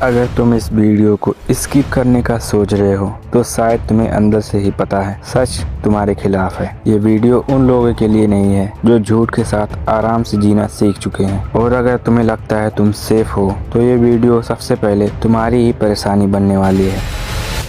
अगर तुम इस वीडियो को स्किप करने का सोच रहे हो तो शायद तुम्हें अंदर से ही पता है सच तुम्हारे खिलाफ है। ये वीडियो उन लोगों के लिए नहीं है जो झूठ के साथ आराम से जीना सीख चुके हैं। और अगर तुम्हें लगता है तुम सेफ हो तो ये वीडियो सबसे पहले तुम्हारी ही परेशानी बनने वाली है।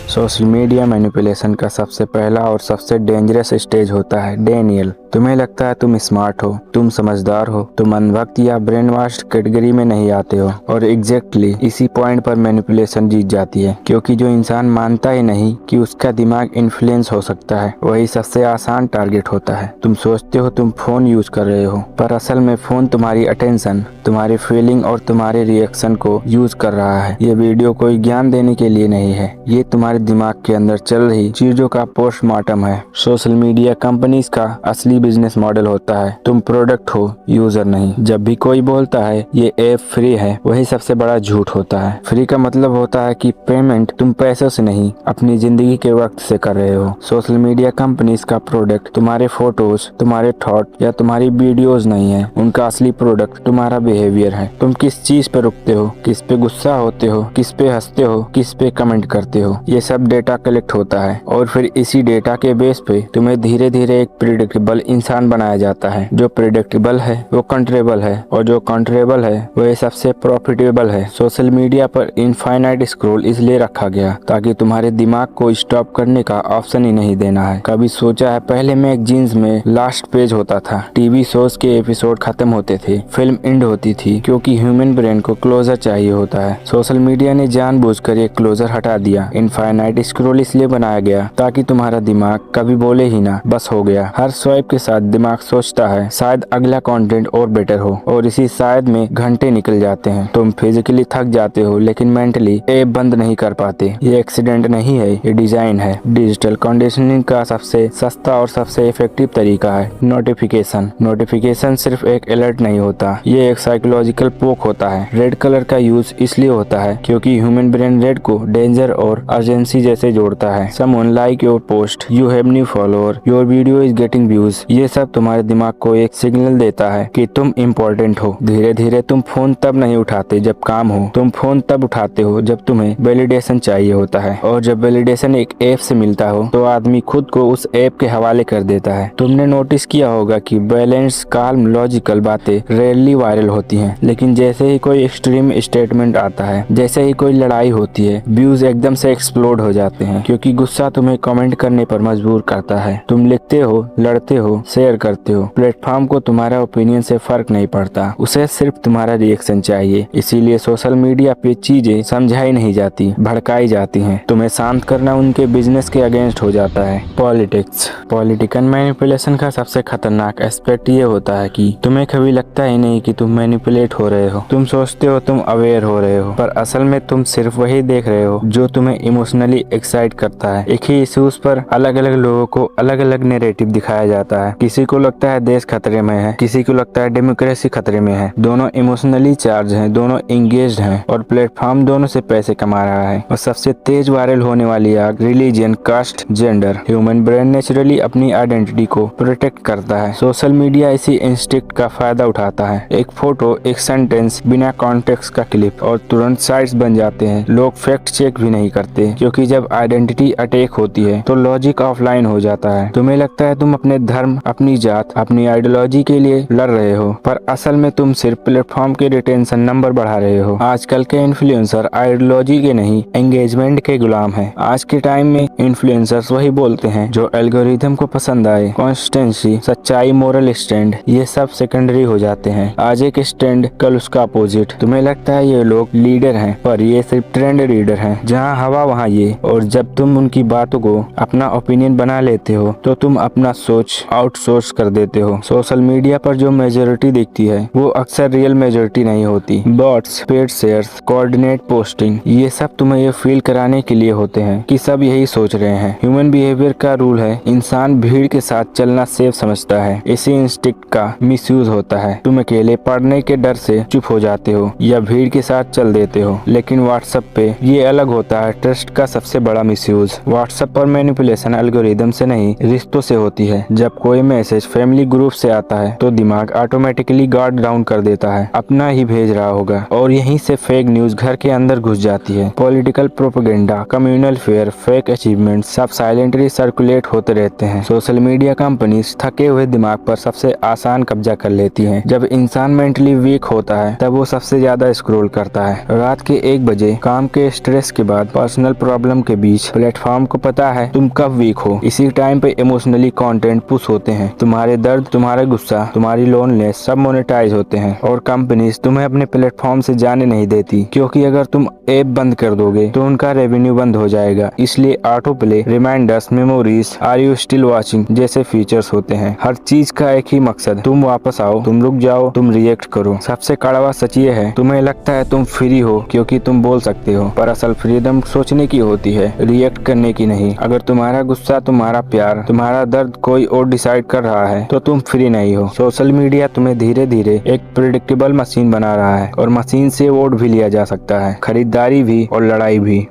सोशल मीडिया मैनिपुलेशन का सबसे पहला और सबसे डेंजरस स्टेज होता है डेनियल। तुम्हें लगता है तुम स्मार्ट हो, तुम समझदार हो, तुम अंधभक्त या ब्रेन वॉश कैटेगरी में नहीं आते हो। और एग्जैक्टली इसी पॉइंट पर मैनिपुलेशन जीत जाती है, क्योंकि जो इंसान मानता ही नहीं कि उसका दिमाग इन्फ्लुएंस हो सकता है वही सबसे आसान टारगेट होता है। तुम सोचते हो तुम फोन यूज कर रहे हो, पर असल में फोन तुम्हारी अटेंशन, तुम्हारी फीलिंग और तुम्हारे रिएक्शन को यूज कर रहा है। ये वीडियो कोई ज्ञान देने के लिए नहीं है, ये तुम्हारे दिमाग के अंदर चल रही चीजों का पोस्टमार्टम है। सोशल मीडिया कंपनीज का असली बिजनेस मॉडल होता है तुम प्रोडक्ट हो, यूजर नहीं। जब भी कोई बोलता है ये ऐप फ्री है, वही सबसे बड़ा झूठ होता है। फ्री का मतलब होता है कि पेमेंट तुम पैसों से नहीं अपनी जिंदगी के वक्त से कर रहे हो। सोशल मीडिया कंपनीज का प्रोडक्ट तुम्हारे फोटोज, तुम्हारे थॉट या तुम्हारी वीडियोज नहीं है। उनका असली प्रोडक्ट तुम्हारा बिहेवियर है। तुम किस चीज पे रुकते हो, किस पे गुस्सा होते हो, किस पे हंसते हो, किस पे कमेंट करते हो। ये सब डेटा कलेक्ट होता है और फिर इसी डेटा के बेस पे तुम्हें धीरे धीरे एक प्रिडिक्टेबल इंसान बनाया जाता है। जो प्रिडिक्टेबल है वो कंट्रोलेबल है, और जो कंट्रोलेबल है वह सबसे प्रॉफिटेबल है। सोशल मीडिया पर इनफाइनाइट स्क्रॉल इसलिए रखा गया ताकि तुम्हारे दिमाग को स्टॉप करने का ऑप्शन ही नहीं देना है। कभी सोचा है पहले मैगजीन्स में लास्ट पेज होता था, टीवी शोज के एपिसोड खत्म होते थे, फिल्म एंड होती थी, क्योंकि ह्यूमन ब्रेन को क्लोजर चाहिए होता है। सोशल मीडिया ने जानबूझकर ये क्लोजर हटा दिया। इनफाइनाइट स्क्रॉल इसलिए बनाया गया ताकि तुम्हारा दिमाग कभी बोले ही ना बस हो गया। हर स्वाइप के साथ दिमाग सोचता है शायद अगला कंटेंट और बेटर हो, और इसी शायद में घंटे निकल जाते हैं। तुम फिजिकली थक जाते हो लेकिन मेंटली ऐप बंद नहीं कर पाते। ये एक्सीडेंट नहीं है, ये डिजाइन है। डिजिटल कंडीशनिंग का सबसे सस्ता और सबसे इफेक्टिव तरीका है नोटिफिकेशन। नोटिफिकेशन सिर्फ एक अलर्ट नहीं होता, ये एक साइकोलॉजिकल पोक होता है। रेड कलर का यूज इसलिए होता है क्योंकि ह्यूमन ब्रेन रेड को डेंजर और अर्जेंसी जैसे जोड़ता है। Someone like your post, you have new follower, your video is getting views. ये सब तुम्हारे दिमाग को एक सिग्नल देता है कि तुम इम्पोर्टेंट हो। धीरे धीरे तुम फोन तब नहीं उठाते जब काम हो, तुम फोन तब उठाते हो जब तुम्हें वैलिडेशन चाहिए होता है। और जब वैलिडेशन एक ऐप से मिलता हो तो आदमी खुद को उस ऐप के हवाले कर देता है। तुमने नोटिस किया होगा कि बैलेंस, काल्म, लॉजिकल बातें रेयरली वायरल होती हैं, लेकिन जैसे ही कोई एक्सट्रीम स्टेटमेंट आता है, जैसे ही कोई लड़ाई होती है, व्यूज एकदम से एक्सप्लोड हो जाते हैं, क्योंकि गुस्सा तुम्हें कमेंट करने पर मजबूर करता है। तुम लिखते हो, लड़ते हो, शेयर करते हो, प्लेटफॉर्म को तुम्हारा ओपिनियन से फर्क नहीं पड़ता, उसे सिर्फ तुम्हारा रिएक्शन चाहिए। इसीलिए सोशल मीडिया पे चीजें समझाई नहीं जाती, भड़काई जाती हैं। तुम्हें शांत करना उनके बिजनेस के अगेंस्ट हो जाता है। पॉलिटिक्स। पॉलिटिकल मैनिपुलेशन का सबसे खतरनाक एस्पेक्ट ये होता है कि तुम्हें कभी लगता ही नहीं कि तुम मैनिपुलेट हो रहे हो। तुम सोचते हो तुम अवेयर हो रहे हो, पर असल में तुम सिर्फ वही देख रहे हो जो तुम्हें इमोशनली एक्साइट करता है। एक ही इश्यूज पर अलग अलग लोगों को अलग अलग नैरेटिव दिखाया जाता है। किसी को लगता है देश खतरे में है, किसी को लगता है डेमोक्रेसी खतरे में है। दोनों इमोशनली चार्ज हैं, दोनों एंगेज्ड हैं, और प्लेटफॉर्म दोनों से पैसे कमा रहा है। और सबसे तेज वायरल होने वाली आग religion, caste, gender. Human brain naturally अपनी आइडेंटिटी को प्रोटेक्ट करता है। सोशल मीडिया इसी इंस्टिंक्ट का फायदा उठाता है। एक फोटो, एक सेंटेंस, बिना कॉन्टेक्स्ट का क्लिप, और तुरंत साइट्स बन जाते हैं। लोग फैक्ट चेक भी नहीं करते, क्योंकि जब आइडेंटिटी अटैक होती है तो लॉजिक ऑफलाइन हो जाता है। तुम्हें लगता है तुम अपने धर्म, अपनी जात, अपनी आइडियोलॉजी के लिए लड़ रहे हो, पर असल में तुम सिर्फ प्लेटफॉर्म के रिटेंशन नंबर बढ़ा रहे हो। आजकल के इन्फ्लुएंसर आइडियोलॉजी के नहीं, एंगेजमेंट के गुलाम हैं। आज के टाइम में इन्फ्लुएंसर्स वही बोलते हैं जो एल्गोरिथम को पसंद आए। कंसिस्टेंसी, सच्चाई, मोरल स्टैंड, ये सब सेकेंडरी हो जाते हैं। आज एक स्टैंड, कल उसका अपोजिट। तुम्हें लगता है ये लोग लीडर हैं, पर ये सिर्फ ट्रेंड रीडर हैं। जहाँ हवा वहाँ ये। और जब तुम उनकी बातों को अपना ओपिनियन बना लेते हो तो तुम अपना सोच आउटसोर्स कर देते हो। सोशल मीडिया पर जो मेजोरिटी दिखती है वो अक्सर रियल मेजोरिटी नहीं होती। Bots, paid shares, coordinate posting, ये सब तुम्हें ये फील कराने के लिए होते हैं कि सब यही सोच रहे हैं। ह्यूमन बिहेवियर का रूल है, इंसान भीड़ के साथ चलना सेफ समझता है। इसी इंस्टिंक्ट का मिसयूज होता है। तुम अकेले पढ़ने के डर से चुप हो जाते हो या भीड़ के साथ चल देते हो। लेकिन व्हाट्सएप पे ये अलग होता है, ट्रस्ट का सबसे बड़ा मिसयूज। व्हाट्सएप पर मैनिपुलेशन एल्गोरिदम से नहीं, रिश्तों से होती है। जब कोई मैसेज फैमिली ग्रुप से आता है तो दिमाग ऑटोमेटिकली गार्ड डाउन कर देता है, अपना ही भेज रहा होगा। और यहीं से फेक न्यूज घर के अंदर घुस जाती है। Political propaganda, communal fair, fake achievement सब साइलेंटली सर्कुलेट होते रहते हैं। सोशल मीडिया कंपनीज थके हुए दिमाग पर सबसे आसान कब्जा कर लेती हैं। जब इंसान मेंटली वीक होता है तब वो सबसे ज्यादा स्क्रॉल करता है। रात के 1 बजे काम के स्ट्रेस के बाद पर्सनल प्रॉब्लम के बीच प्लेटफॉर्म को पता है तुम कब वीक हो। इसी टाइम पे इमोशनली कंटेंट पुश होते हैं। तुम्हारे दर्द, तुम्हारा गुस्सा, तुम्हारी लोनलेस सब मोनेटाइज होते हैं। और कंपनीज तुम्हें अपने प्लेटफॉर्म से जाने नहीं देती, क्योंकि अगर तुम ऐप बंद कर दोगे तो उनका रेवेन्यू बंद हो जाएगा। इसलिए auto play, reminders, memories, are you still watching जैसे फीचर्स होते हैं। हर चीज का एक ही मकसद, तुम वापस आओ, तुम रुक जाओ, तुम रिएक्ट करो। सबसे कड़वा सच ये है, तुम्हें लगता है तुम फ्री हो क्योंकि तुम बोल सकते हो, पर असल फ्रीडम सोचने की होती है, रिएक्ट करने की नहीं। अगर तुम्हारा गुस्सा, तुम्हारा प्यार, तुम्हारा दर्द कोई और डिसाइड कर रहा है तो तुम फ्री नहीं हो। सोशल मीडिया तुम्हें धीरे धीरे एक प्रिडिक्टेबल मशीन बना रहा है, और मशीन से वोट भी लिया जा सकता है, खरीदारी भी और लड़ाई भी।